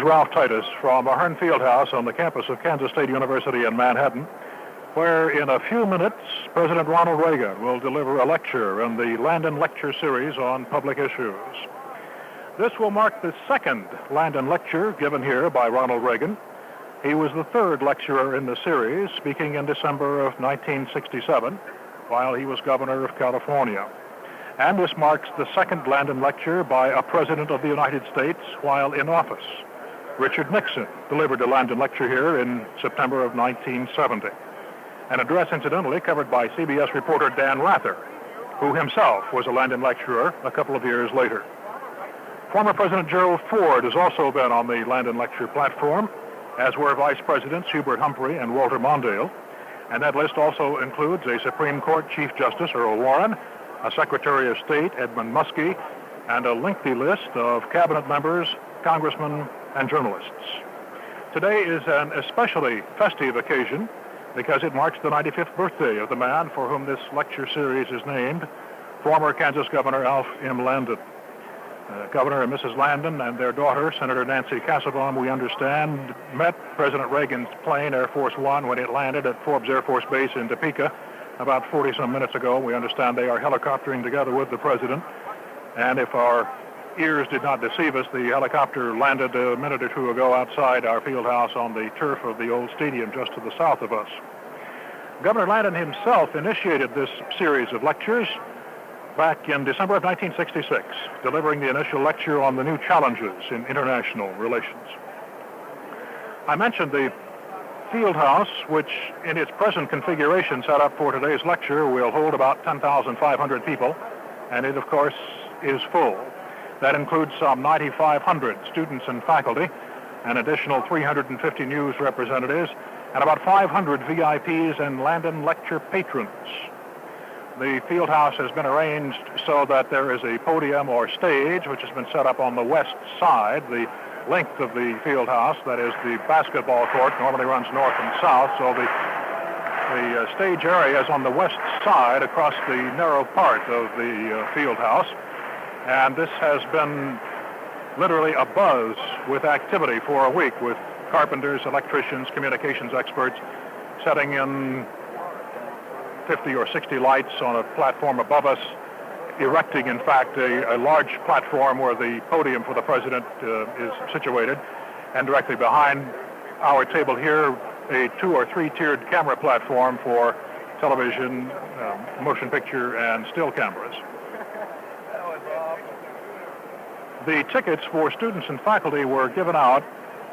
Ralph Titus from Ahern Fieldhouse on the campus of Kansas State University in Manhattan, where in a few minutes President Ronald Reagan will deliver a lecture in the Landon Lecture series on public issues. This will mark the second Landon Lecture given here by Ronald Reagan. He was the third lecturer in the series, speaking in December of 1967 while he was governor of California. And this marks the second Landon Lecture by a president of the United States while in office. Richard Nixon delivered a Landon Lecture here in September of 1970. An address, incidentally, covered by CBS reporter Dan Rather, who himself was a Landon Lecturer a couple of years later. Former President Gerald Ford has also been on the Landon Lecture platform, as were Vice Presidents Hubert Humphrey and Walter Mondale. And that list also includes a Supreme Court Chief Justice, Earl Warren, a Secretary of State, Edmund Muskie, and a lengthy list of cabinet members, congressmen, and journalists. Today is an especially festive occasion because it marks the 95th birthday of the man for whom this lecture series is named, former Kansas Governor Alf M. Landon. Governor and Mrs. Landon and their daughter, Senator Nancy Kassebaum, we understand, met President Reagan's plane, Air Force One, when it landed at Forbes Air Force Base in Topeka about 40-some minutes ago. We understand they are helicoptering together with the president. And if our ears did not deceive us, the helicopter landed a minute or two ago outside our field house on the turf of the old stadium just to the south of us. Governor Landon himself initiated this series of lectures back in December of 1966, delivering the initial lecture on the new challenges in international relations. I mentioned the field house, which in its present configuration set up for today's lecture will hold about 10,500 people, and it, of course, is full. That includes some 9,500 students and faculty, an additional 350 news representatives, and about 500 VIPs and Landon Lecture patrons. The field house has been arranged so that there is a podium or stage which has been set up on the west side. The length of the field house, that is the basketball court, normally runs north and south, so the stage area is on the west side across the narrow part of the field house. And this has been literally abuzz with activity for a week, with carpenters, electricians, communications experts setting in 50 or 60 lights on a platform above us, erecting, in fact, a large platform where the podium for the president is situated, and directly behind our table here, a 2- or 3-tiered camera platform for television, motion picture, and still cameras. The tickets for students and faculty were given out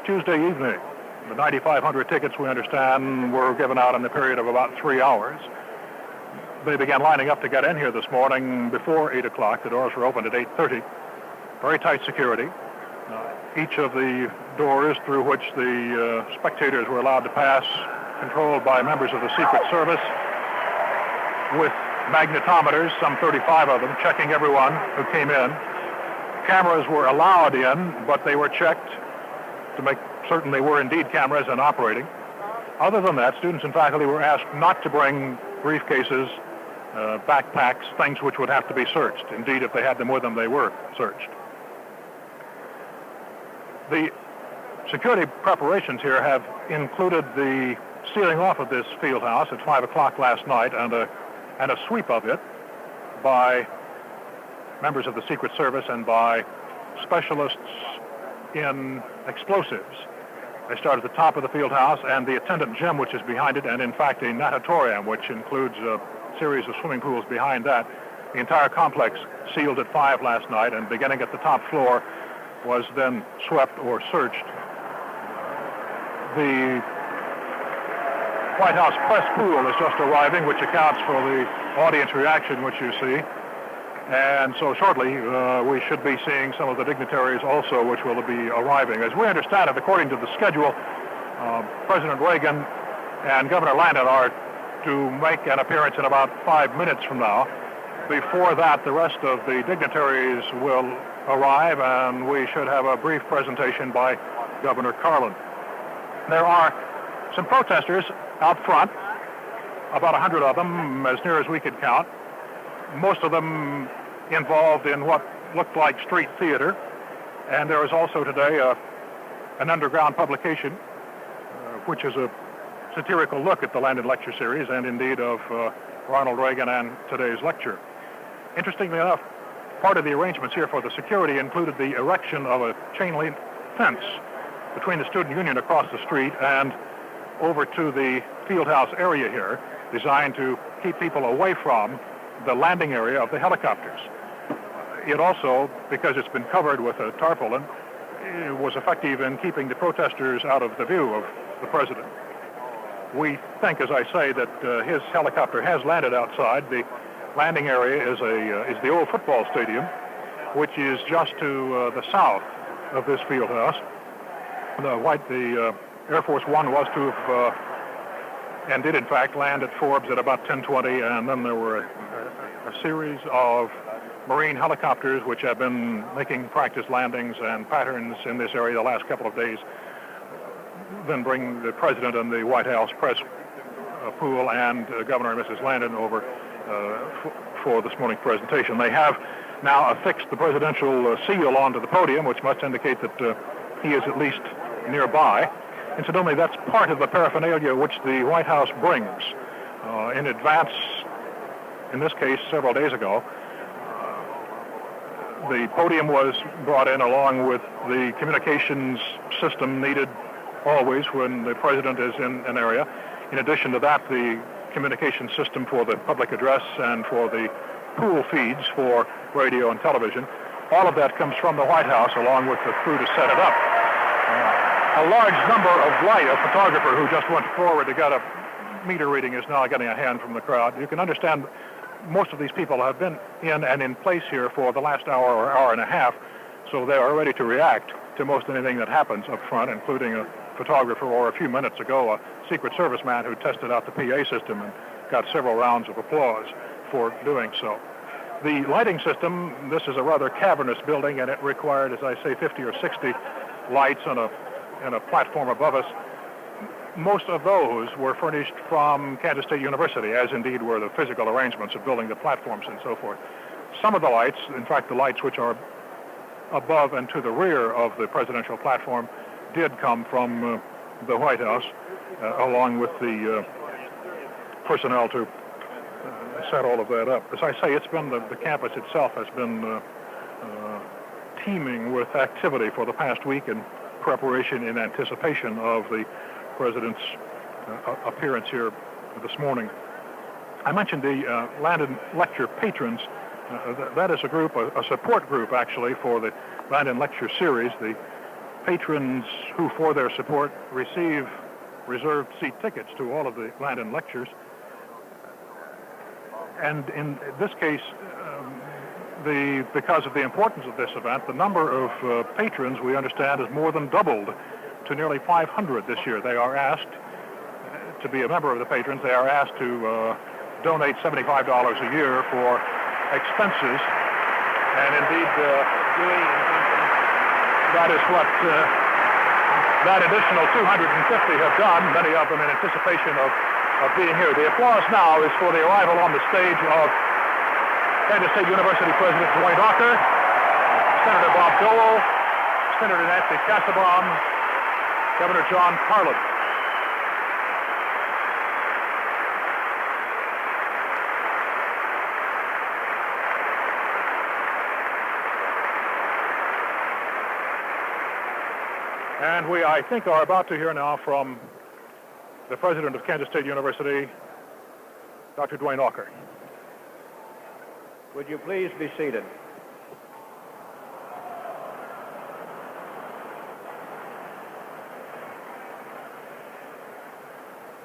Tuesday evening. The 9,500 tickets, we understand, were given out in the period of about 3 hours. They began lining up to get in here this morning before 8 o'clock. The doors were opened at 8:30. Very tight security. Each of the doors through which the spectators were allowed to pass, controlled by members of the Secret Service, with magnetometers, some 35 of them, checking everyone who came in. Cameras were allowed in, but they were checked to make certain they were indeed cameras and operating. Other than that, students and faculty were asked not to bring briefcases, backpacks, things which would have to be searched. Indeed, if they had them with them, they were searched. The security preparations here have included the sealing off of this field house at 5 o'clock last night and a sweep of it by members of the Secret Service and by specialists in explosives. They start at the top of the field house and the attendant gym, which is behind it, and in fact a natatorium, which includes a series of swimming pools behind that. The entire complex sealed at 5 last night, and beginning at the top floor was then swept or searched. The White House press pool is just arriving, which accounts for the audience reaction, which you see. And so shortly, we should be seeing some of the dignitaries also, which will be arriving. As we understand it, according to the schedule, President Reagan and Governor Landon are to make an appearance in about 5 minutes from now. Before that, the rest of the dignitaries will arrive, and we should have a brief presentation by Governor Carlin. There are some protesters out front, about 100 of them, as near as we could count. Most of them involved in what looked like street theater. And there is also today a an underground publication, which is a satirical look at the Landon Lecture series and indeed of Ronald Reagan and today's lecture. Interestingly enough, part of the arrangements here for the security included the erection of a chain link fence between the student union across the street and over to the field house area here, designed to keep people away from the landing area of the helicopters. It also, because it's been covered with a tarpaulin, was effective in keeping the protesters out of the view of the president. We think, as I say, that his helicopter has landed outside. The landing area is the old football stadium, which is just to the south of this field house. The Air Force One was to have, and did in fact land at Forbes at about 10:20, and then there were a series of Marine helicopters which have been making practice landings and patterns in this area the last couple of days, then bring the President and the White House press pool and Governor and Mrs. Landon over for this morning's presentation. They have now affixed the presidential seal onto the podium, which must indicate that he is at least nearby. Incidentally, that's part of the paraphernalia which the White House brings in advance, in this case several days ago. The podium was brought in along with the communications system needed always when the president is in an area. In addition to that, the communication system for the public address and for the pool feeds for radio and television. All of that comes from the White House along with the crew to set it up. A large number of light, a photographer who just went forward to get a meter reading is now getting a hand from the crowd. You can understand most of these people have been in place here for the last hour or hour and a half, so they are ready to react to most anything that happens up front, including a photographer or a few minutes ago, a Secret Service man who tested out the PA system and got several rounds of applause for doing so. The lighting system, this is a rather cavernous building, and it required, as I say, 50 or 60 lights on a platform above us. Most of those were furnished from Kansas State University, as indeed were the physical arrangements of building the platforms and so forth. Some of the lights, in fact the lights which are above and to the rear of the presidential platform, did come from the White House, along with the personnel to set all of that up. As I say, it's been the campus itself has been teeming with activity for the past week in preparation in anticipation of the President's appearance here this morning. I mentioned the Landon Lecture patrons. That is a group, a support group actually for the Landon Lecture series. The patrons who for their support receive reserved seat tickets to all of the Landon Lectures. And in this case, because of the importance of this event, the number of patrons, we understand, has more than doubled to nearly 500 this year. They are asked to be a member of the patrons. They are asked to donate $75 a year for expenses, and indeed, that is what that additional 250 have done, many of them in anticipation of being here. The applause now is for the arrival on the stage of Kansas State University President Dwayne Walker, Senator Bob Dole, Senator Nancy Kassebaum, Governor John Carlin. And we, I think, are about to hear now from the president of Kansas State University, Dr. Dwayne Walker. Would you please be seated?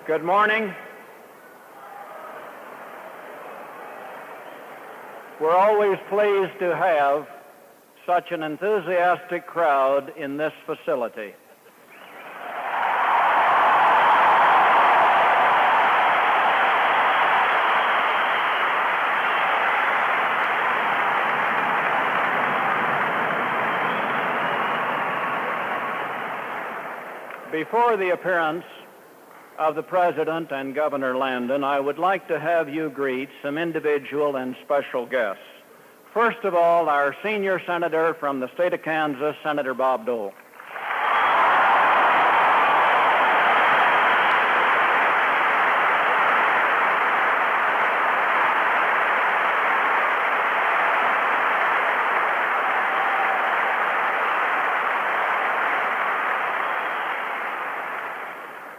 Good morning. We're always pleased to have such an enthusiastic crowd in this facility. Before the appearance of the President and Governor Landon, I would like to have you greet some individual and special guests. First of all, our senior senator from the state of Kansas, Senator Bob Dole.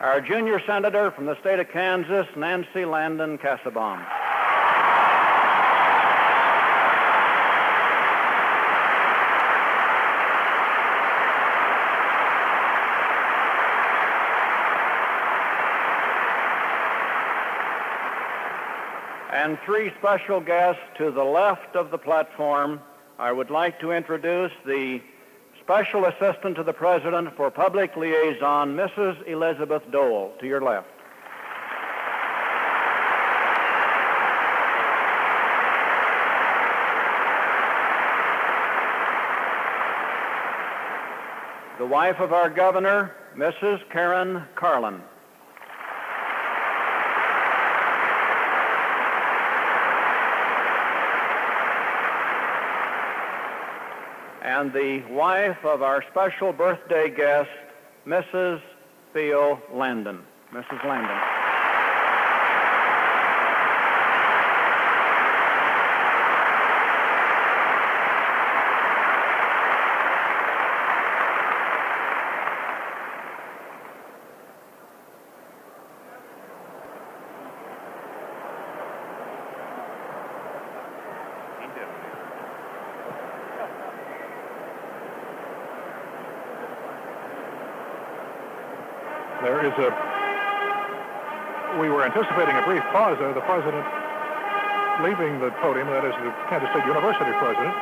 our junior senator from the state of Kansas, Nancy Landon Cassabaum. And three special guests to the left of the platform. I would like to introduce the Special Assistant to the President for Public Liaison, Mrs. Elizabeth Dole, to your left. The wife of our governor, Mrs. Karen Carlin. And the wife of our special birthday guest, Mrs. Theo Landon. Mrs. Landon. We were anticipating a brief pause there. The president leaving the podium, that is the Kansas State University president.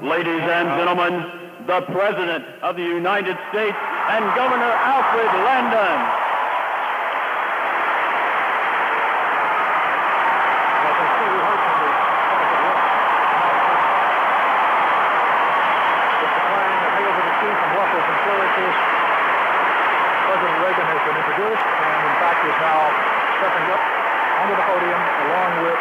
Ladies and gentlemen, the President of the United States and Governor Alfred Landon. President Reagan has been introduced and, in fact, is now stepping up onto the podium along with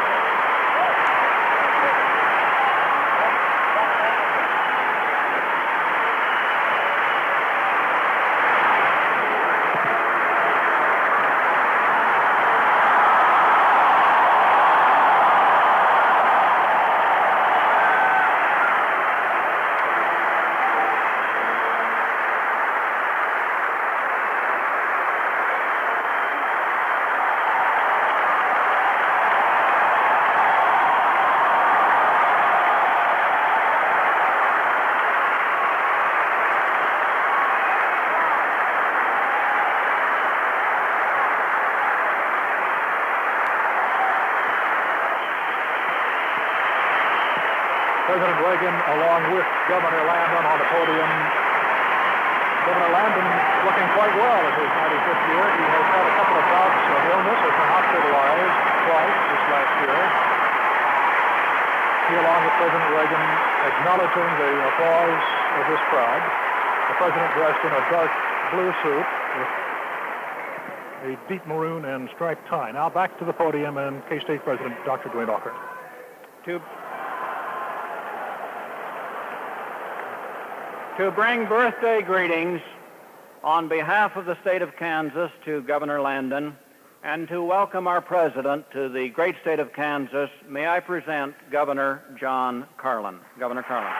President Reagan along with Governor Landon on the podium. Governor Landon looking quite well in his 95th year. He has had a couple of bouts of illness, has been hospitalized twice this last year. He, along with President Reagan, acknowledging the applause of this crowd. The president dressed in a dark blue suit with a deep maroon and striped tie. Now back to the podium and K-State President Dr. Dwayne Walker. To bring birthday greetings on behalf of the state of Kansas to Governor Landon and to welcome our president to the great state of Kansas, may I present Governor John Carlin. Governor Carlin.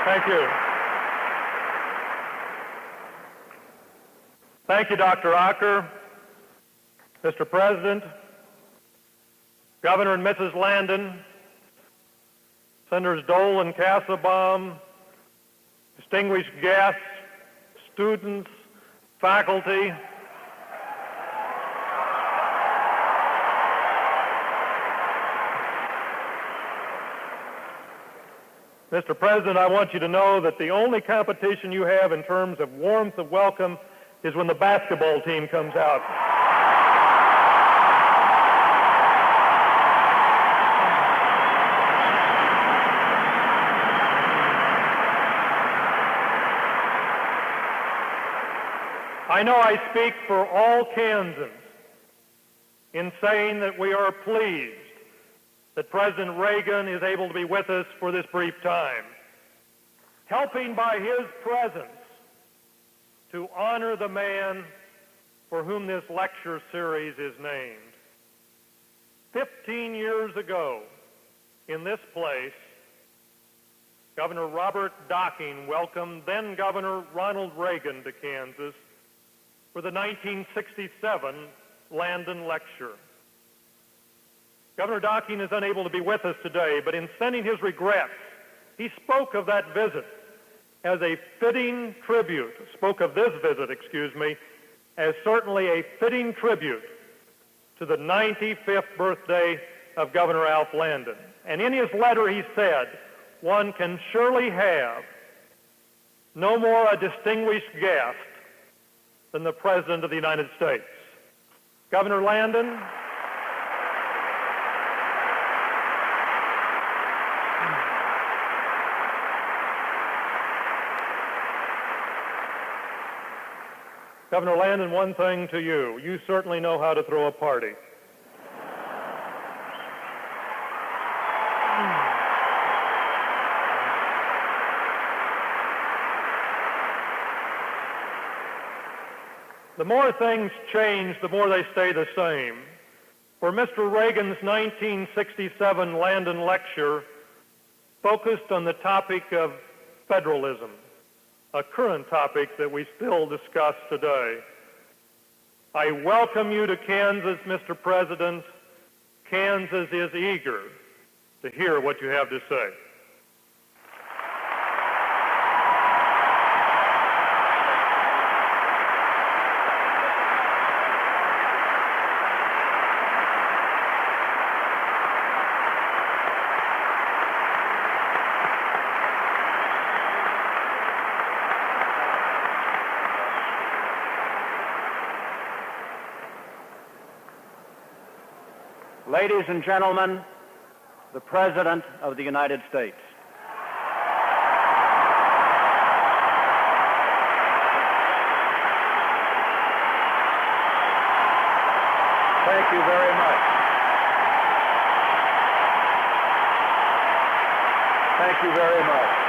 Thank you. Thank you, Dr. Rocker. Mr. President, Governor and Mrs. Landon, Senators Dole and Cassabaum, distinguished guests, students, faculty, Mr. President, I want you to know that the only competition you have in terms of warmth of welcome is when the basketball team comes out. I know I speak for all Kansans in saying that we are pleased that President Reagan is able to be with us for this brief time, helping by his presence to honor the man for whom this lecture series is named. 15 years ago, in this place, Governor Robert Docking welcomed then Governor Ronald Reagan to Kansas for the 1967 Landon Lecture. Governor Docking is unable to be with us today, but in sending his regrets, he spoke of that visit as a fitting tribute, as certainly a fitting tribute to the 95th birthday of Governor Alf Landon. And in his letter he said, one can surely have no more a distinguished guest than the President of the United States. Governor Landon, Governor Landon, one thing to you. You certainly know how to throw a party. The more things change, the more they stay the same. For Mr. Reagan's 1967 Landon Lecture focused on the topic of federalism, a current topic that we still discuss today. I welcome you to Kansas, Mr. President. Kansas is eager to hear what you have to say. Ladies and gentlemen, the President of the United States. Thank you very much. Thank you very much.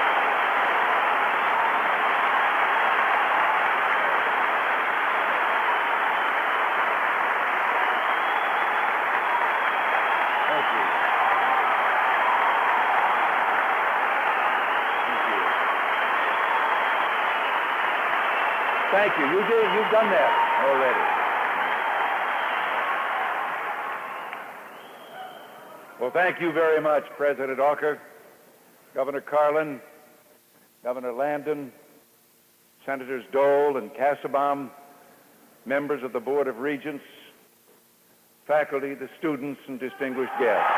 Thank you. You've done that already. Well, thank you very much, President Walker, Governor Carlin, Governor Landon, Senators Dole and Kassebaum, members of the Board of Regents, faculty, the students, and distinguished guests.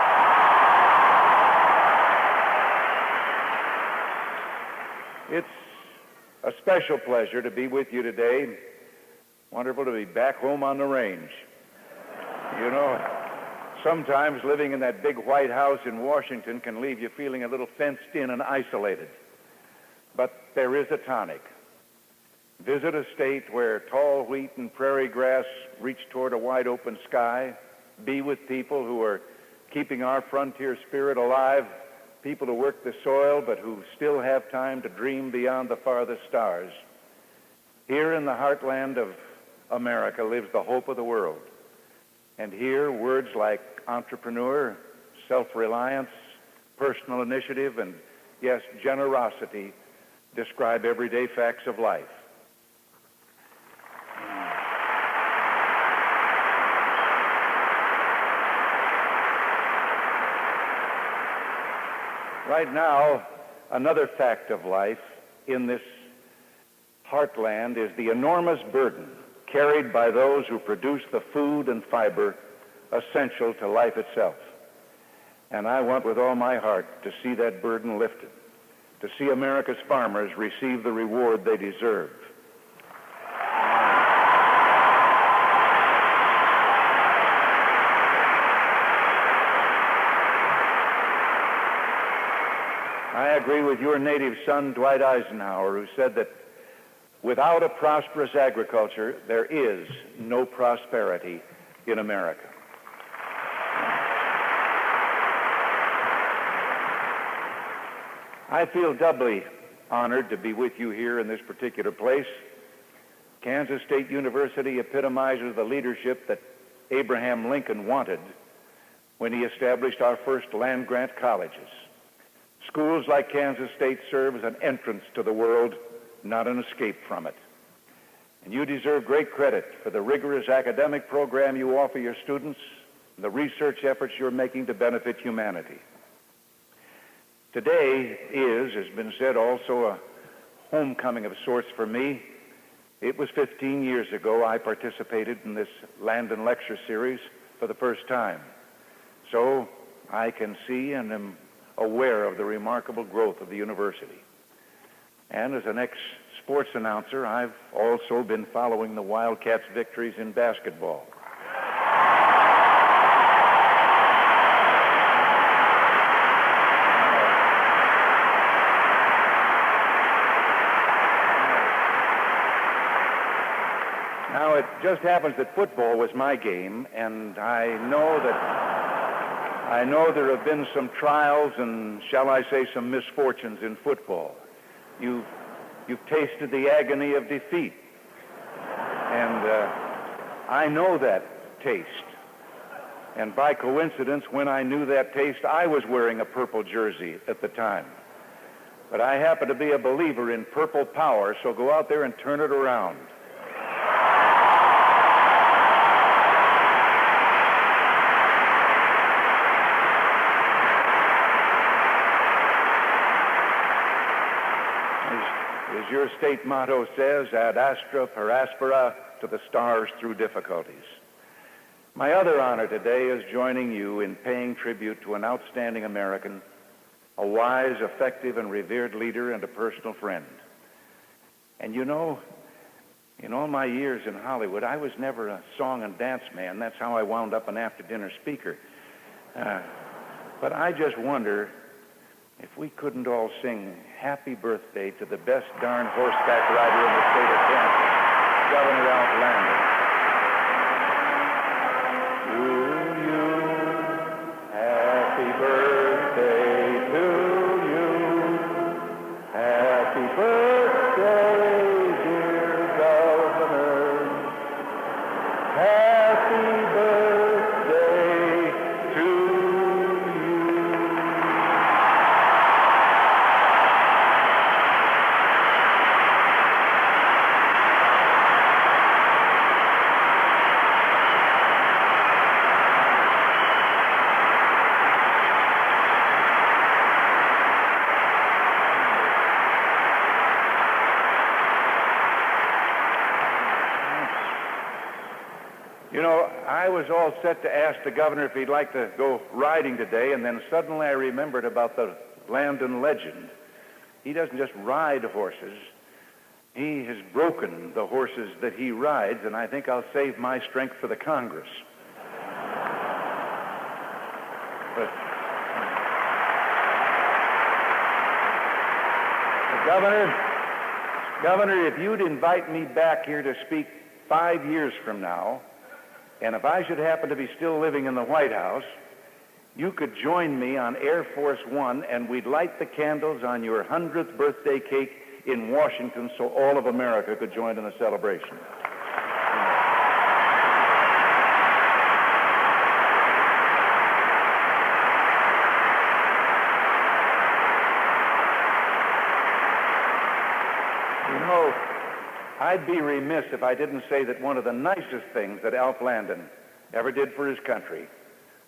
It's a special pleasure to be with you today. Wonderful to be back home on the range. You know, sometimes living in that big White House in Washington can leave you feeling a little fenced in and isolated. But there is a tonic. Visit a state where tall wheat and prairie grass reach toward a wide open sky. Be with people who are keeping our frontier spirit alive. People who work the soil but who still have time to dream beyond the farthest stars. Here in the heartland of America lives the hope of the world. And here words like entrepreneur, self-reliance, personal initiative, and yes, generosity describe everyday facts of life. Right now, another fact of life in this heartland is the enormous burden carried by those who produce the food and fiber essential to life itself. And I want with all my heart to see that burden lifted, to see America's farmers receive the reward they deserve. I agree with your native son, Dwight Eisenhower, who said that without a prosperous agriculture, there is no prosperity in America. I feel doubly honored to be with you here in this particular place. Kansas State University epitomizes the leadership that Abraham Lincoln wanted, when he established our first land-grant colleges. Schools like Kansas State serve as an entrance to the world, not an escape from it. And you deserve great credit for the rigorous academic program you offer your students and the research efforts you're making to benefit humanity. Today is, has been said, also a homecoming of sorts for me. It was 15 years ago I participated in this Landon Lecture series for the first time. So I can see and am aware of the remarkable growth of the university. And as an ex-sports announcer, I've also been following the Wildcats' victories in basketball. Now, it just happens that football was my game, and I know there have been some trials and, shall I say, some misfortunes in football. You've tasted the agony of defeat, and I know that taste. And by coincidence, when I knew that taste, I was wearing a purple jersey at the time. But I happen to be a believer in purple power, so go out there and turn it around. As your state motto says, ad astra per aspera, to the stars through difficulties. My other honor today is joining you in paying tribute to an outstanding American, a wise, effective, and revered leader and a personal friend. And you know, in all my years in Hollywood, I was never a song and dance man. That's how I wound up an after-dinner speaker. But I just wonder if we couldn't all sing happy birthday to the best darn horseback rider in the state of Kansas, Governor Ronald Reagan. To you, happy birthday to you. Happy birthday, dear Governor. Happy birthday to you. You know, I was all set to ask the governor if he'd like to go riding today, and then suddenly I remembered about the Landon legend. He doesn't just ride horses. He has broken the horses that he rides, and I think I'll save my strength for the Congress. But Governor, if you'd invite me back here to speak 5 years from now, and if I should happen to be still living in the White House, you could join me on Air Force One, and we'd light the candles on your 100th birthday cake in Washington so all of America could join in the celebration. You know, I'd be remiss if I didn't say that one of the nicest things that Alf Landon ever did for his country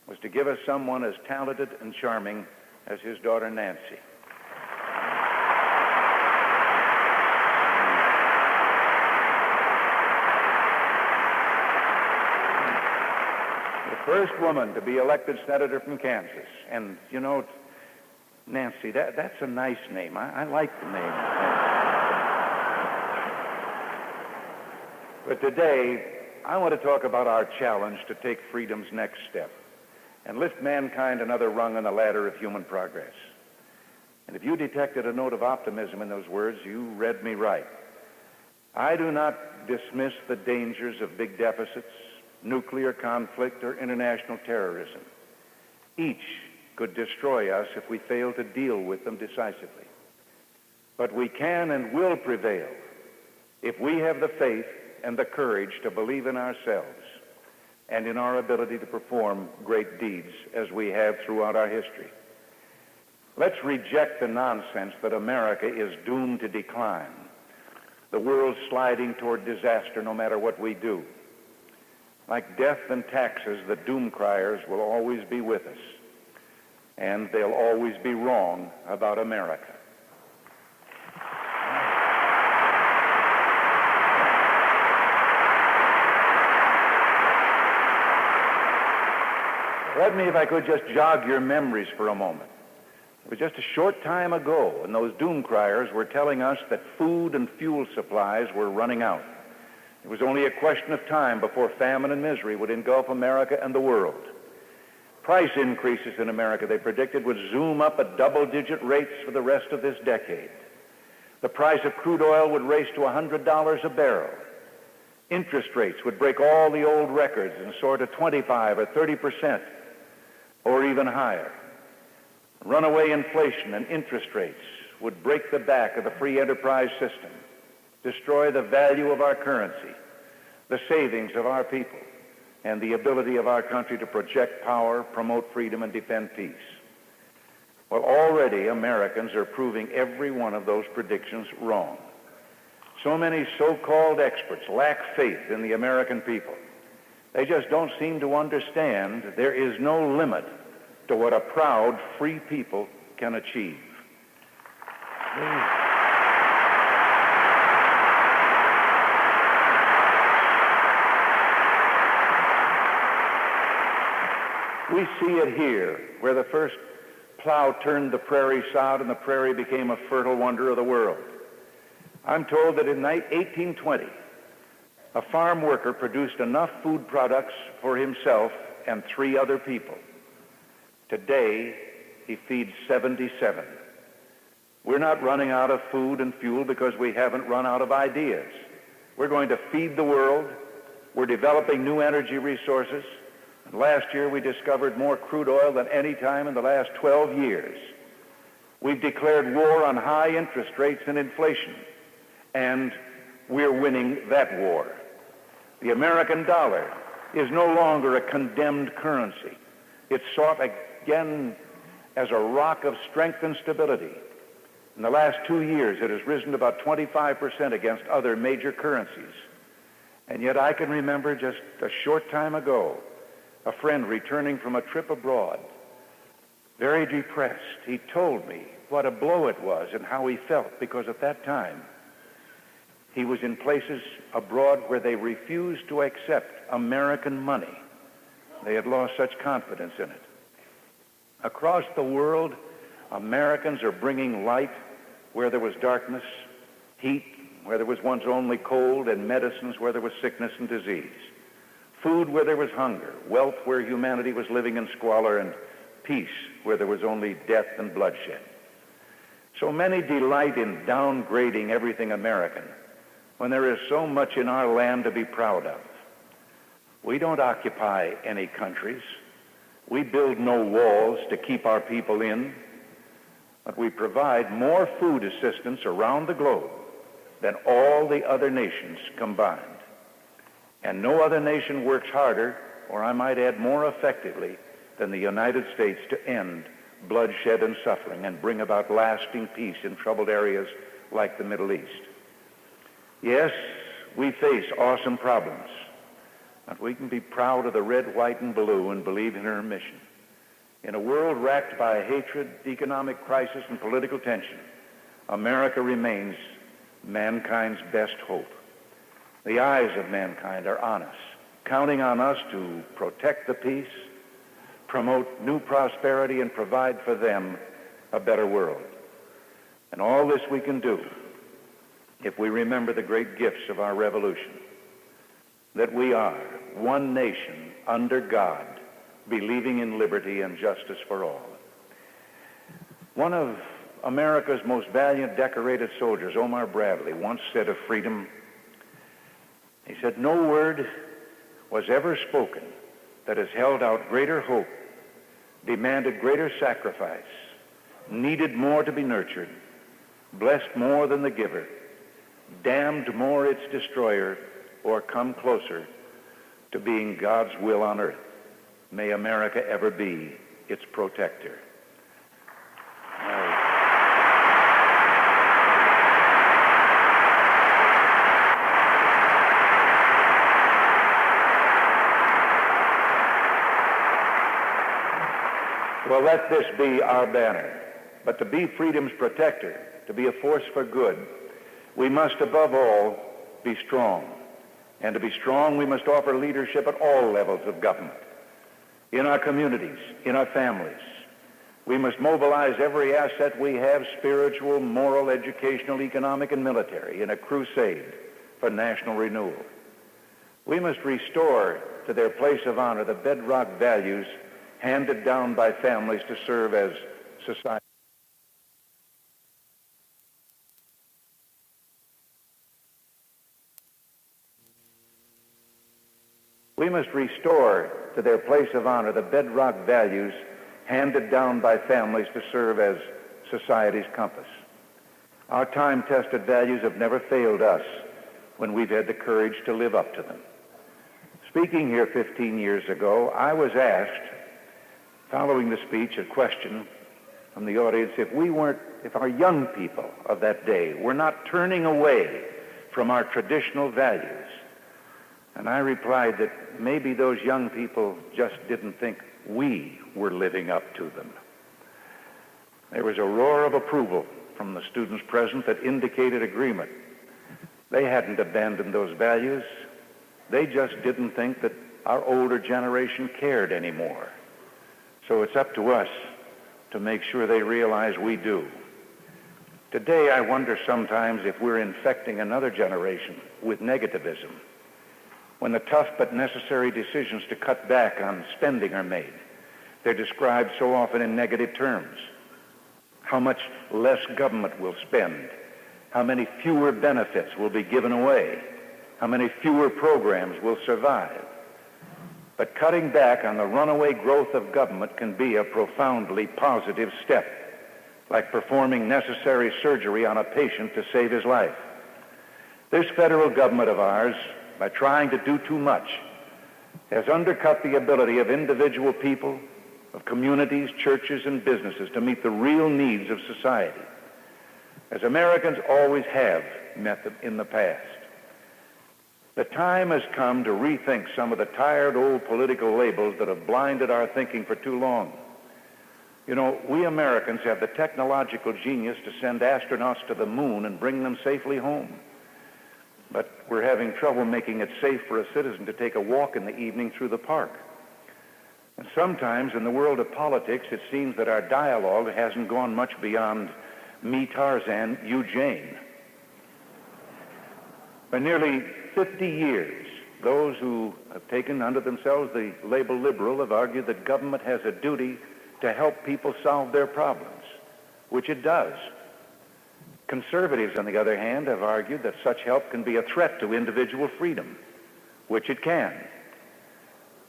was to give us someone as talented and charming as his daughter Nancy. The first woman to be elected senator from Kansas. And, you know, Nancy, that's a nice name. I like the name. But today, I want to talk about our challenge to take freedom's next step and lift mankind another rung on the ladder of human progress. And if you detected a note of optimism in those words, you read me right. I do not dismiss the dangers of big deficits, nuclear conflict, or international terrorism. Each could destroy us if we fail to deal with them decisively. But we can and will prevail if we have the faith and the courage to believe in ourselves, and in our ability to perform great deeds as we have throughout our history. Let's reject the nonsense that America is doomed to decline. The world's sliding toward disaster no matter what we do. Like death and taxes, the doom criers will always be with us, and they'll always be wrong about America. Let me, if I could, just jog your memories for a moment. It was just a short time ago, and those doom criers were telling us that food and fuel supplies were running out. It was only a question of time before famine and misery would engulf America and the world. Price increases in America, they predicted, would zoom up at double-digit rates for the rest of this decade. The price of crude oil would race to $100 a barrel. Interest rates would break all the old records and soar to 25 or 30%, or even higher. Runaway inflation and interest rates would break the back of the free enterprise system, destroy the value of our currency, the savings of our people, and the ability of our country to project power, promote freedom, and defend peace. Well, already Americans are proving every one of those predictions wrong. So many so-called experts lack faith in the American people. They just don't seem to understand there is no limit to what a proud, free people can achieve. We see it here, where the first plow turned the prairie sod and the prairie became a fertile wonder of the world. I'm told that in 1820, a farm worker produced enough food products for himself and 3 other people. Today, he feeds 77. We're not running out of food and fuel because we haven't run out of ideas. We're going to feed the world. We're developing new energy resources. And last year, we discovered more crude oil than any time in the last 12 years. We've declared war on high interest rates and inflation, and we're winning that war. The American dollar is no longer a condemned currency. It's sought again as a rock of strength and stability. In the last 2 years, it has risen about 25% against other major currencies. And yet I can remember just a short time ago, a friend returning from a trip abroad, very depressed. He told me what a blow it was and how he felt, because at that time he was in places abroad where they refused to accept American money. They had lost such confidence in it. Across the world, Americans are bringing light where there was darkness, heat where there was once only cold, and medicines where there was sickness and disease. Food where there was hunger, wealth where humanity was living in squalor, and peace where there was only death and bloodshed. So many delight in downgrading everything American when there is so much in our land to be proud of. We don't occupy any countries. We build no walls to keep our people in, but we provide more food assistance around the globe than all the other nations combined. And no other nation works harder, or I might add more effectively, than the United States to end bloodshed and suffering and bring about lasting peace in troubled areas like the Middle East. Yes, we face awesome problems, but we can be proud of the red, white, and blue and believe in our mission. In a world racked by hatred, economic crisis, and political tension, America remains mankind's best hope. The eyes of mankind are on us, counting on us to protect the peace, promote new prosperity, and provide for them a better world. And all this we can do if we remember the great gifts of our revolution, that we are one nation under God, believing in liberty and justice for all. One of America's most valiant, decorated soldiers, Omar Bradley, once said of freedom, he said, "No word was ever spoken that has held out greater hope, demanded greater sacrifice, needed more to be nurtured, blessed more than the giver, damned more its destroyer, or come closer to being God's will on earth. May America ever be its protector. Well, let this be our banner. But to be freedom's protector, to be a force for good, we must above all be strong. And to be strong, we must offer leadership at all levels of government. In our communities, in our families. We must mobilize every asset we have, spiritual, moral, educational, economic, and military, in a crusade for national renewal. We must restore to their place of honor the bedrock values handed down by families to serve as society. We must restore to their place of honor the bedrock values handed down by families to serve as society's compass. Our time-tested values have never failed us when we've had the courage to live up to them. Speaking here 15 years ago, I was asked, following the speech, a question from the audience, if our young people of that day were not turning away from our traditional values. And I replied that maybe those young people just didn't think we were living up to them. There was a roar of approval from the students present that indicated agreement. They hadn't abandoned those values. They just didn't think that our older generation cared anymore. So it's up to us to make sure they realize we do. Today, I wonder sometimes if we're infecting another generation with negativism. When the tough but necessary decisions to cut back on spending are made, they're described so often in negative terms. How much less government will spend, how many fewer benefits will be given away, how many fewer programs will survive. But cutting back on the runaway growth of government can be a profoundly positive step, like performing necessary surgery on a patient to save his life. This federal government of ours, by trying to do too much, has undercut the ability of individual people, of communities, churches, and businesses to meet the real needs of society, as Americans always have met them in the past. The time has come to rethink some of the tired old political labels that have blinded our thinking for too long. You know, we Americans have the technological genius to send astronauts to the moon and bring them safely home. But we're having trouble making it safe for a citizen to take a walk in the evening through the park. And sometimes in the world of politics, it seems that our dialogue hasn't gone much beyond me Tarzan, you Jane. For nearly 50 years, those who have taken unto themselves the label liberal have argued that government has a duty to help people solve their problems, which it does. Conservatives, on the other hand, have argued that such help can be a threat to individual freedom, which it can.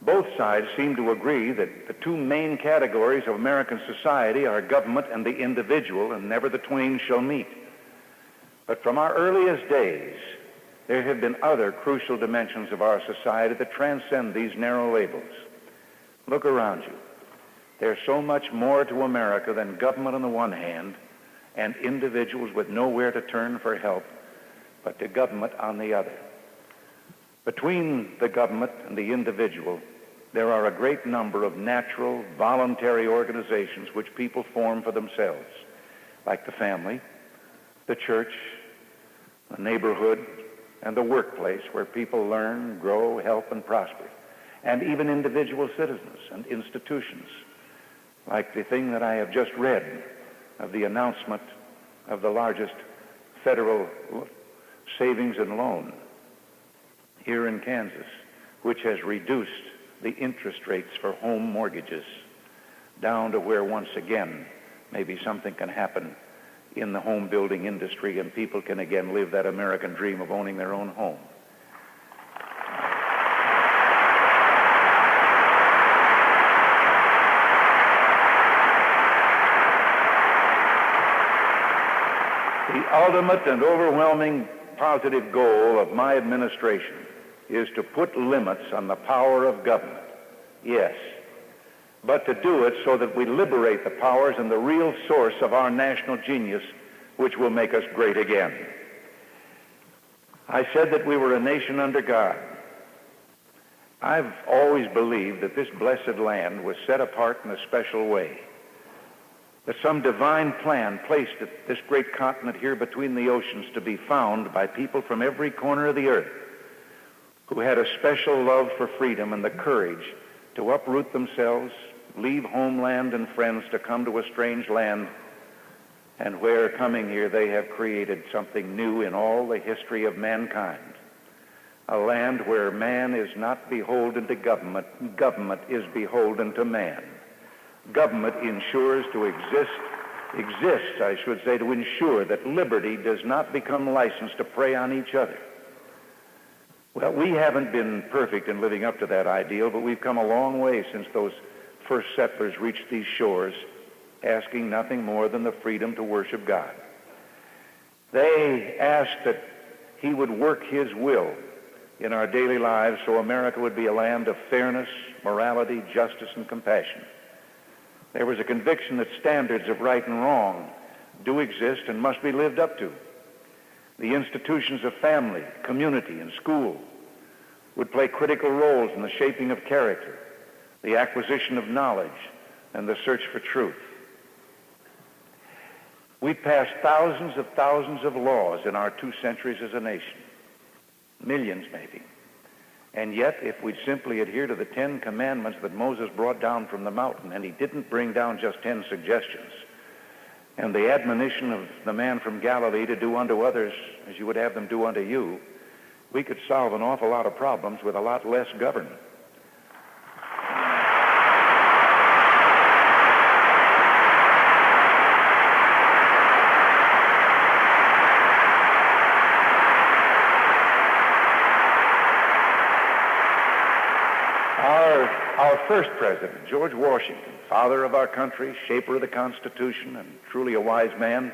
Both sides seem to agree that the two main categories of American society are government and the individual, and never the twain shall meet. But from our earliest days, there have been other crucial dimensions of our society that transcend these narrow labels. Look around you. There's so much more to America than government on the one hand and individuals with nowhere to turn for help, but to government on the other. Between the government and the individual, there are a great number of natural, voluntary organizations which people form for themselves, like the family, the church, the neighborhood, and the workplace where people learn, grow, help, and prosper, and even individual citizens and institutions, like the thing that I have just read of the announcement of the largest federal savings and loan here in Kansas, which has reduced the interest rates for home mortgages down to where once again maybe something can happen in the home building industry and people can again live that American dream of owning their own home. The ultimate and overwhelming positive goal of my administration is to put limits on the power of government. Yes, but to do it so that we liberate the powers and the real source of our national genius, which will make us great again. I said that we were a nation under God. I've always believed that this blessed land was set apart in a special way, that some divine plan placed this great continent here between the oceans to be found by people from every corner of the earth who had a special love for freedom and the courage to uproot themselves, leave homeland and friends to come to a strange land, and where, coming here, they have created something new in all the history of mankind. A land where man is not beholden to government, government is beholden to man. Government ensures to exists, I should say, to ensure that liberty does not become licensed to prey on each other. Well, we haven't been perfect in living up to that ideal, but we've come a long way since those first settlers reached these shores, asking nothing more than the freedom to worship God. They asked that he would work his will in our daily lives so America would be a land of fairness, morality, justice, and compassion. There was a conviction that standards of right and wrong do exist and must be lived up to. The institutions of family, community, and school would play critical roles in the shaping of character, the acquisition of knowledge, and the search for truth. We've passed thousands of laws in our 2 centuries as a nation, millions maybe. And yet, if we'd simply adhere to the 10 commandments that Moses brought down from the mountain, and he didn't bring down just 10 suggestions, and the admonition of the man from Galilee to do unto others as you would have them do unto you, we could solve an awful lot of problems with a lot less government. Our first president, George Washington, father of our country, shaper of the Constitution, and truly a wise man,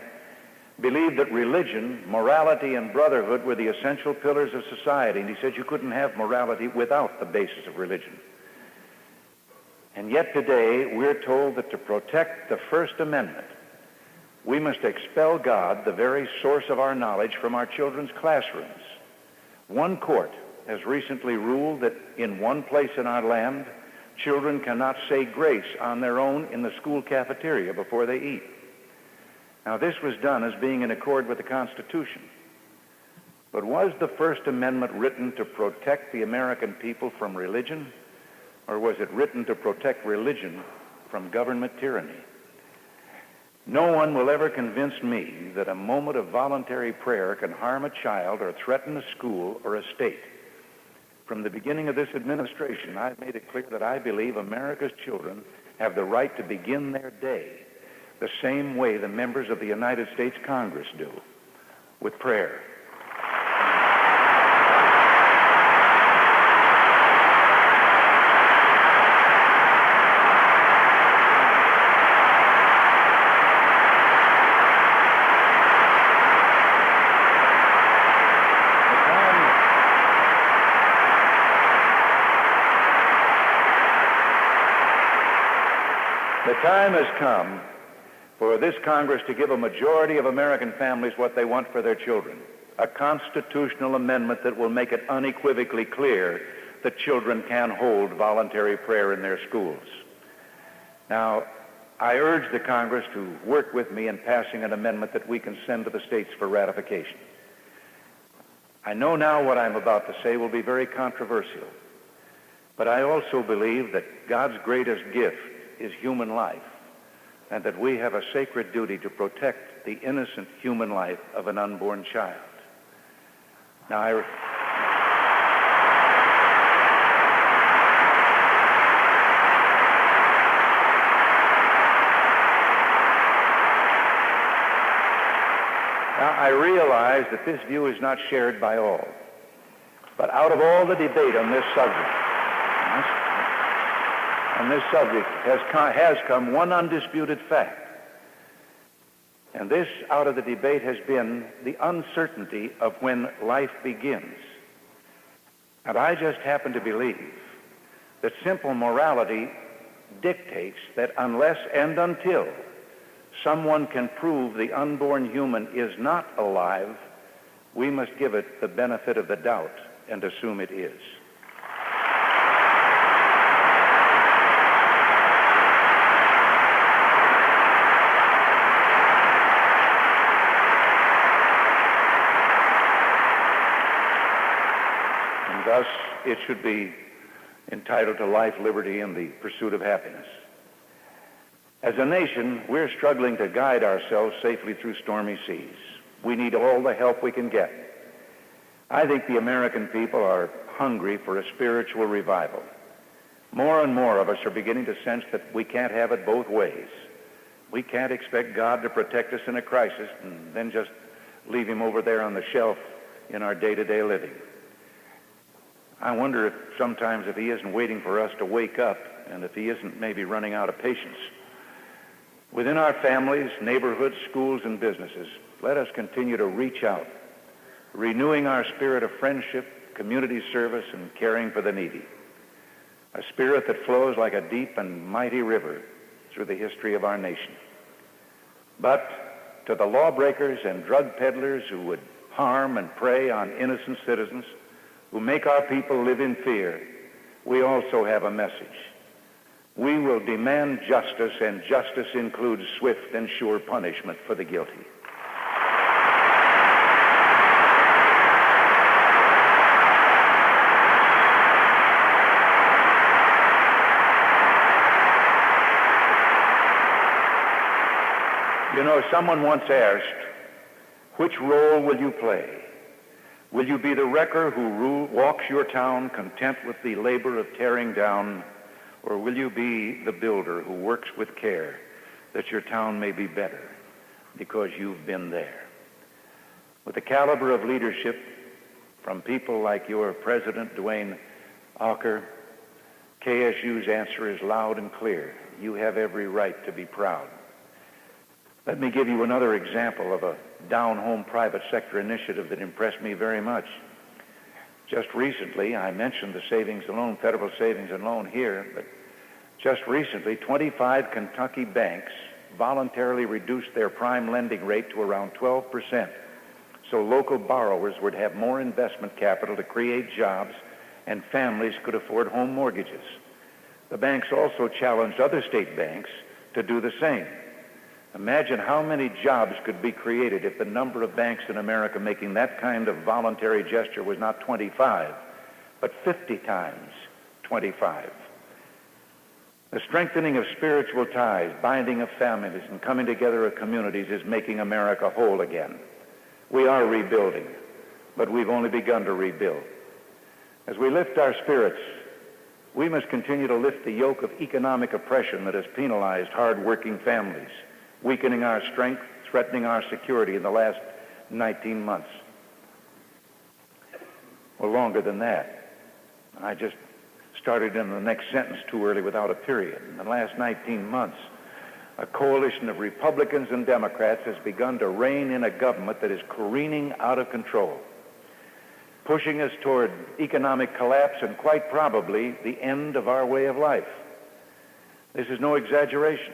believed that religion, morality, and brotherhood were the essential pillars of society, and he said you couldn't have morality without the basis of religion. And yet today, we're told that to protect the First Amendment, we must expel God, the very source of our knowledge, from our children's classrooms. One court has recently ruled that in one place in our land, children cannot say grace on their own in the school cafeteria before they eat. Now, this was done as being in accord with the Constitution. But was the First Amendment written to protect the American people from religion, or was it written to protect religion from government tyranny? No one will ever convince me that a moment of voluntary prayer can harm a child or threaten a school or a state. From the beginning of this administration, I've made it clear that I believe America's children have the right to begin their day the same way the members of the United States Congress do, with prayer. The time has come for this Congress to give a majority of American families what they want for their children, a constitutional amendment that will make it unequivocally clear that children can hold voluntary prayer in their schools. Now, I urge the Congress to work with me in passing an amendment that we can send to the states for ratification. I know now what I'm about to say will be very controversial, but I also believe that God's greatest gift is human life, and that we have a sacred duty to protect the innocent human life of an unborn child. Now, I realize that this view is not shared by all, but out of all the debate on this subject, has come one undisputed fact. And this, out of the debate, has been the uncertainty of when life begins. And I just happen to believe that simple morality dictates that unless and until someone can prove the unborn human is not alive, we must give it the benefit of the doubt and assume it is. And thus, it should be entitled to life, liberty, and the pursuit of happiness. As a nation, we're struggling to guide ourselves safely through stormy seas. We need all the help we can get. I think the American people are hungry for a spiritual revival. More and more of us are beginning to sense that we can't have it both ways. We can't expect God to protect us in a crisis and then just leave him over there on the shelf in our day-to-day living. I wonder if sometimes if he isn't waiting for us to wake up and if he isn't maybe running out of patience. Within our families, neighborhoods, schools, and businesses, let us continue to reach out, renewing our spirit of friendship, community service, and caring for the needy. A spirit that flows like a deep and mighty river through the history of our nation. But to the lawbreakers and drug peddlers who would harm and prey on innocent citizens, who make our people live in fear, we also have a message. We will demand justice, and justice includes swift and sure punishment for the guilty. You know, someone once asked, which role will you play? Will you be the wrecker who walks your town content with the labor of tearing down, or will you be the builder who works with care that your town may be better because you've been there? With the caliber of leadership from people like your President, Dwayne Alker, KSU's answer is loud and clear. You have every right to be proud. Let me give you another example of a down-home private sector initiative that impressed me very much. Just recently, I mentioned the savings and loan, federal savings and loan here, but just recently, 25 Kentucky banks voluntarily reduced their prime lending rate to around 12%, so local borrowers would have more investment capital to create jobs and families could afford home mortgages. The banks also challenged other state banks to do the same. Imagine how many jobs could be created if the number of banks in America making that kind of voluntary gesture was not 25, but 50 times 25. The strengthening of spiritual ties, binding of families, and coming together of communities is making America whole again. We are rebuilding, but we've only begun to rebuild. As we lift our spirits, we must continue to lift the yoke of economic oppression that has penalized hard-working families, weakening our strength, threatening our security in the last 19 months. Or longer than that. I just started in the next sentence too early without a period. In the last 19 months, a coalition of Republicans and Democrats has begun to rein in a government that is careening out of control, pushing us toward economic collapse and quite probably the end of our way of life. This is no exaggeration.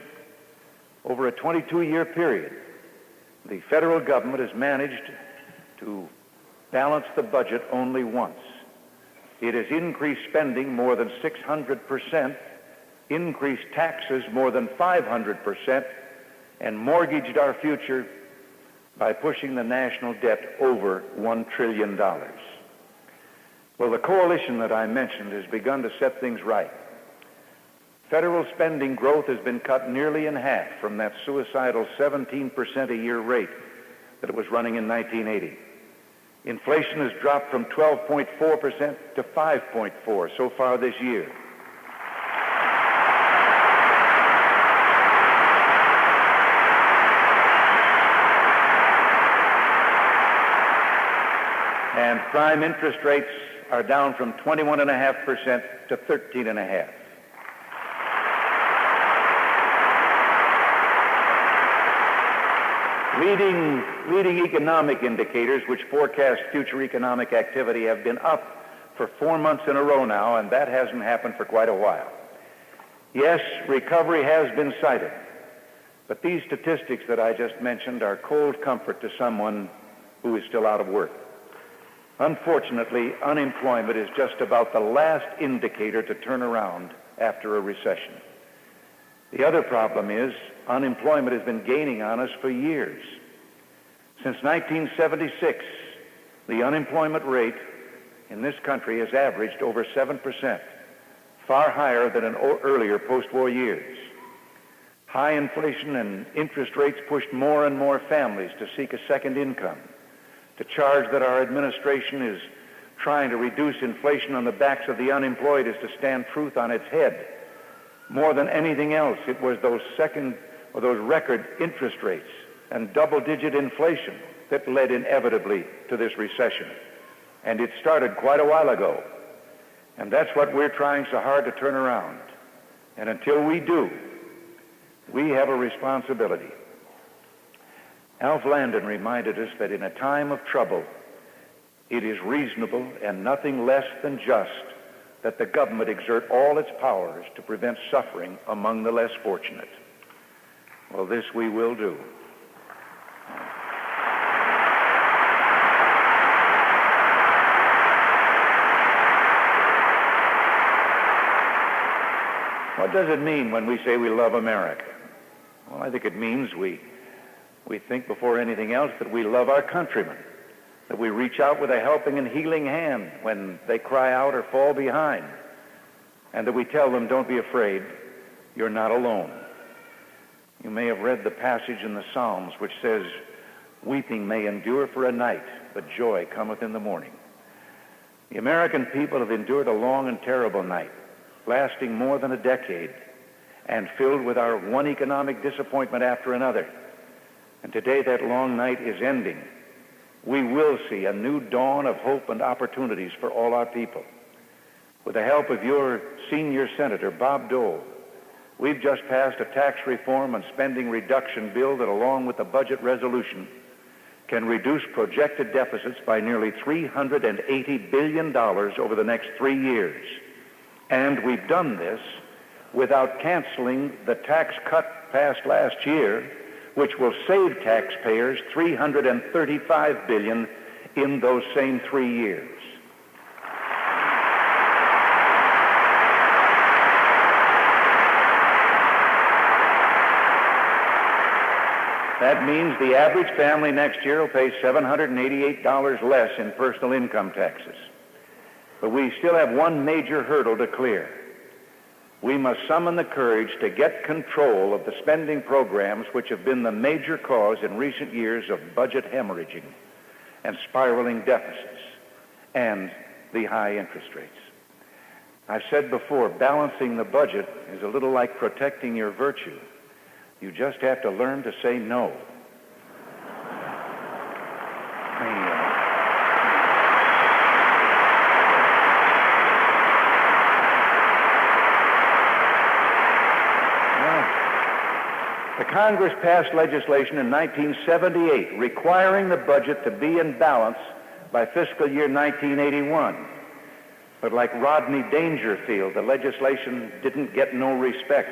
Over a 22-year period, the federal government has managed to balance the budget only once. It has increased spending more than 600%, increased taxes more than 500%, and mortgaged our future by pushing the national debt over $1 trillion. Well, the coalition that I mentioned has begun to set things right. Federal spending growth has been cut nearly in half from that suicidal 17% a year rate that it was running in 1980. Inflation has dropped from 12.4% to 5.4% so far this year. And prime interest rates are down from 21.5% to 13.5%. Leading economic indicators which forecast future economic activity have been up for 4 months in a row now, and that hasn't happened for quite a while. Yes, recovery has been cited, but these statistics that I just mentioned are cold comfort to someone who is still out of work. Unfortunately, unemployment is just about the last indicator to turn around after a recession. The other problem is unemployment has been gaining on us for years. Since 1976, the unemployment rate in this country has averaged over 7%, far higher than in earlier post-war years. High inflation and interest rates pushed more and more families to seek a second income. To charge that our administration is trying to reduce inflation on the backs of the unemployed is to stand truth on its head. More than anything else, it was those record interest rates and double-digit inflation that led inevitably to this recession. And it started quite a while ago. And that's what we're trying so hard to turn around. And until we do, we have a responsibility. Alf Landon reminded us that in a time of trouble, it is reasonable and nothing less than just that the government exert all its powers to prevent suffering among the less fortunate. Well, this we will do. What does it mean when we say we love America? Well, I think it means we think before anything else that we love our countrymen, that we reach out with a helping and healing hand when they cry out or fall behind, and that we tell them, don't be afraid, you're not alone. You may have read the passage in the Psalms which says, weeping may endure for a night, but joy cometh in the morning. The American people have endured a long and terrible night, lasting more than a decade, and filled with our one economic disappointment after another. And today that long night is ending. We will see a new dawn of hope and opportunities for all our people. With the help of your senior senator, Bob Dole, we've just passed a tax reform and spending reduction bill that, along with the budget resolution, can reduce projected deficits by nearly $380 billion over the next 3 years. And we've done this without canceling the tax cut passed last year, which will save taxpayers $335 billion in those same 3 years. That means the average family next year will pay $788 less in personal income taxes. But we still have one major hurdle to clear. We must summon the courage to get control of the spending programs which have been the major cause in recent years of budget hemorrhaging and spiraling deficits and the high interest rates. I've said before, balancing the budget is a little like protecting your virtue. You just have to learn to say no. The Congress passed legislation in 1978 requiring the budget to be in balance by fiscal year 1981. But like Rodney Dangerfield, the legislation didn't get no respect.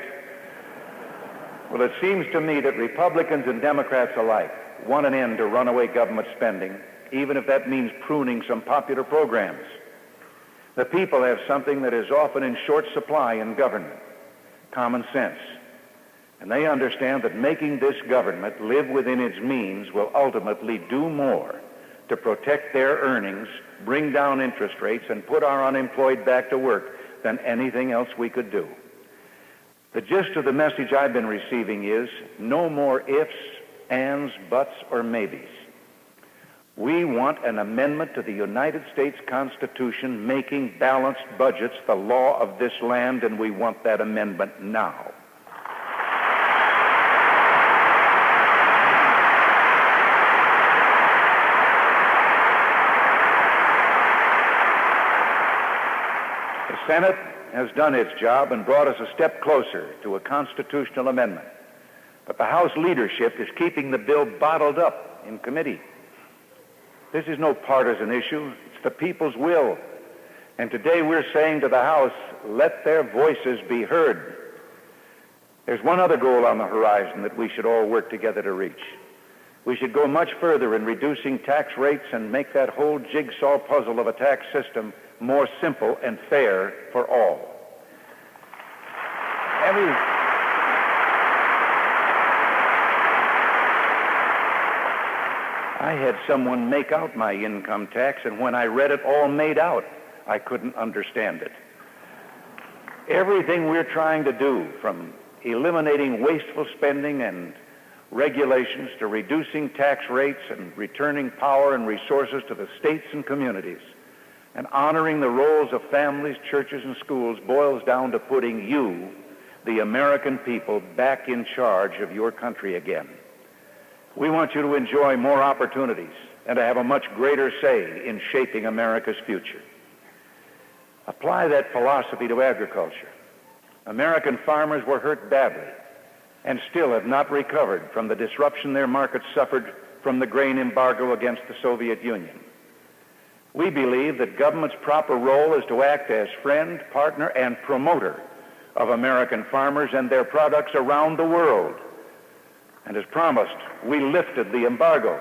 Well, it seems to me that Republicans and Democrats alike want an end to runaway government spending, even if that means pruning some popular programs. The people have something that is often in short supply in government: common sense. And they understand that making this government live within its means will ultimately do more to protect their earnings, bring down interest rates, and put our unemployed back to work than anything else we could do. The gist of the message I've been receiving is no more ifs, ands, buts, or maybes. We want an amendment to the United States Constitution making balanced budgets the law of this land, and we want that amendment now. The Senate has done its job and brought us a step closer to a constitutional amendment. But the House leadership is keeping the bill bottled up in committee. This is no partisan issue. It's the people's will. And today we're saying to the House, let their voices be heard. There's one other goal on the horizon that we should all work together to reach. We should go much further in reducing tax rates and make that whole jigsaw puzzle of a tax system more simple and fair for all. I had someone make out my income tax, and when I read it all made out, I couldn't understand it. Everything we're trying to do, from eliminating wasteful spending and regulations to reducing tax rates and returning power and resources to the states and communities and honoring the roles of families, churches, and schools, boils down to putting you, the American people, back in charge of your country again. We want you to enjoy more opportunities and to have a much greater say in shaping America's future. Apply that philosophy to agriculture. American farmers were hurt badly and still have not recovered from the disruption their markets suffered from the grain embargo against the Soviet Union. We believe that government's proper role is to act as friend, partner, and promoter of American farmers and their products around the world. And as promised, we lifted the embargo.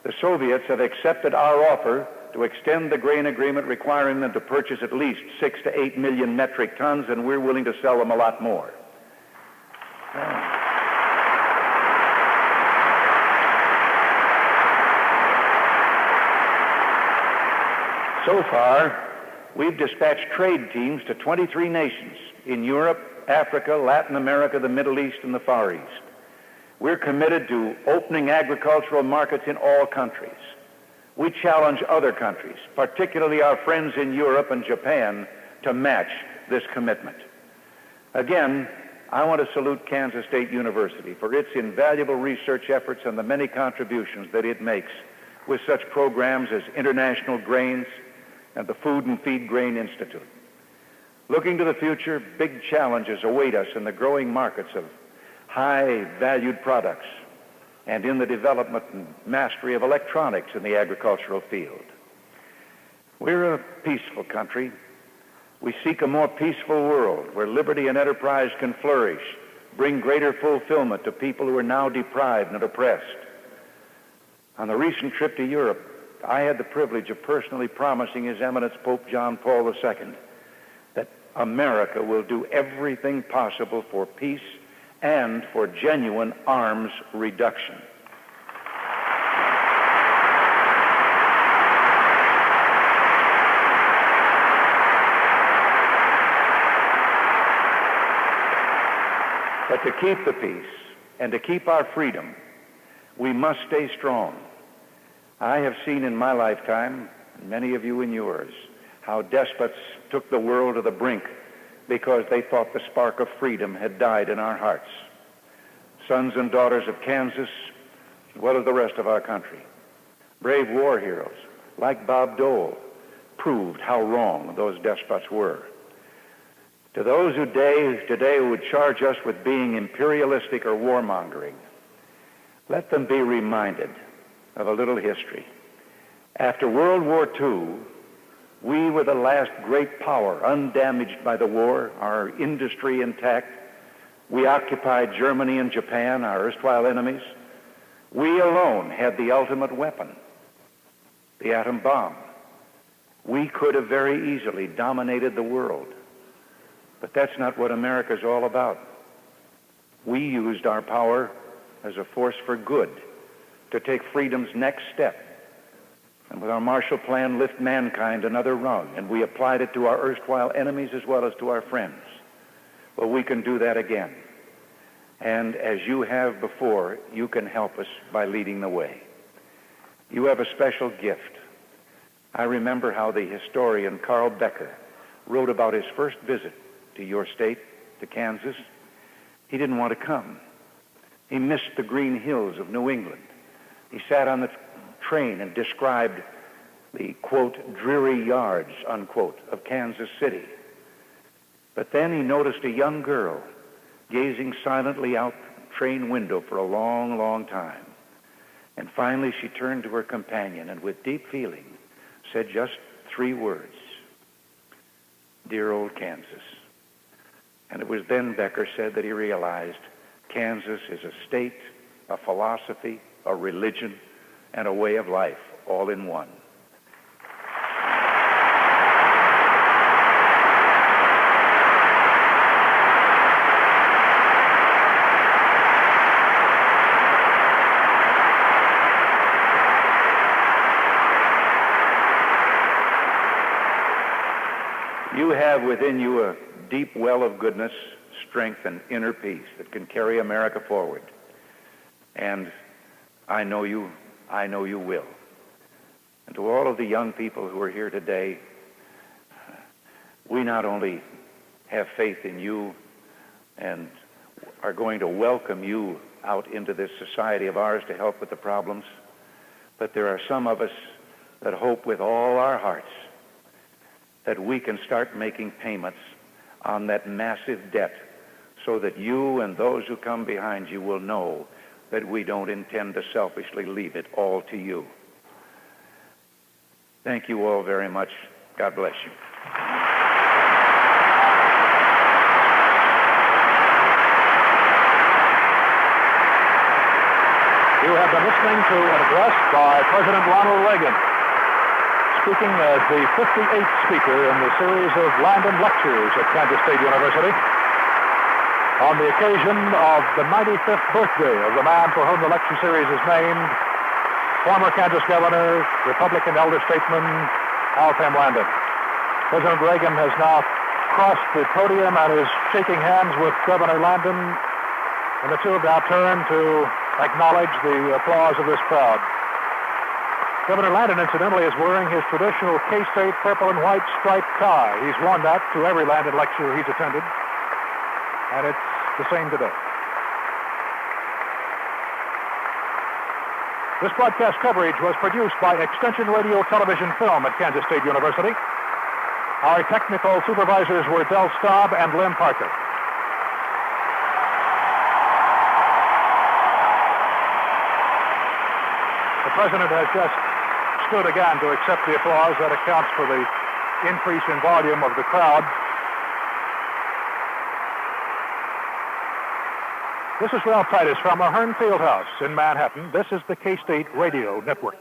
The Soviets have accepted our offer to extend the grain agreement, requiring them to purchase at least 6 to 8 million metric tons, and we're willing to sell them a lot more. So far, we've dispatched trade teams to 23 nations in Europe, Africa, Latin America, the Middle East, and the Far East. We're committed to opening agricultural markets in all countries. We challenge other countries, particularly our friends in Europe and Japan, to match this commitment. Again, I want to salute Kansas State University for its invaluable research efforts and the many contributions that it makes with such programs as International Grains and the Food and Feed Grain Institute. Looking to the future, big challenges await us in the growing markets of high-valued products and in the development and mastery of electronics in the agricultural field. We're a peaceful country. We seek a more peaceful world where liberty and enterprise can flourish, bring greater fulfillment to people who are now deprived and oppressed. On the recent trip to Europe, I had the privilege of personally promising His Eminence Pope John Paul II that America will do everything possible for peace and for genuine arms reduction. But to keep the peace and to keep our freedom, we must stay strong. I have seen in my lifetime, and many of you in yours, how despots took the world to the brink because they thought the spark of freedom had died in our hearts. Sons and daughters of Kansas, as well as the rest of our country, brave war heroes like Bob Dole, proved how wrong those despots were. To those who today would charge us with being imperialistic or warmongering, let them be reminded of a little history. After World War II, we were the last great power undamaged by the war, our industry intact. We occupied Germany and Japan, our erstwhile enemies. We alone had the ultimate weapon, the atom bomb. We could have very easily dominated the world. But that's not what America's all about. We used our power as a force for good to take freedom's next step, and with our Marshall Plan lift mankind another rung, and we applied it to our erstwhile enemies as well as to our friends. Well, we can do that again. And as you have before, you can help us by leading the way. You have a special gift. I remember how the historian Carl Becker wrote about his first visit to your state, to Kansas. He didn't want to come. He missed the green hills of New England. He sat on the train and described the, quote, dreary yards, unquote, of Kansas City. But then he noticed a young girl gazing silently out the train window for a long, long time. And finally she turned to her companion and with deep feeling said just 3 words, dear old Kansas. And it was then, Becker said, that he realized Kansas is a state, a philosophy, a religion, and a way of life, all in one. You have within you a deep well of goodness, strength, and inner peace that can carry America forward. And I know you will. And to all of the young people who are here today, we not only have faith in you and are going to welcome you out into this society of ours to help with the problems, but there are some of us that hope with all our hearts that we can start making payments on that massive debt so that you and those who come behind you will know that we don't intend to selfishly leave it all to you. Thank you all very much. God bless you. You have been listening to an address by President Ronald Reagan, speaking as the 58th speaker in the series of Landon Lectures at Kansas State University on the occasion of the 95th birthday of the man for whom the lecture series is named, former Kansas governor, Republican elder statesman, Alf M. Landon. President Reagan has now crossed the podium and is shaking hands with Governor Landon, and the two have now turned to acknowledge the applause of this crowd. Governor Landon, incidentally, is wearing his traditional K-State purple and white striped tie. He's worn that to every Landon lecture he's attended, and it's the same today. This broadcast coverage was produced by Extension Radio Television Film at Kansas State University. Our technical supervisors were Del Staub and Lynn Parker. The President has just stood again to accept the applause. That accounts for the increase in volume of the crowd. This is Ralph Titus from Ahern Fieldhouse in Manhattan. This is the K-State Radio Network.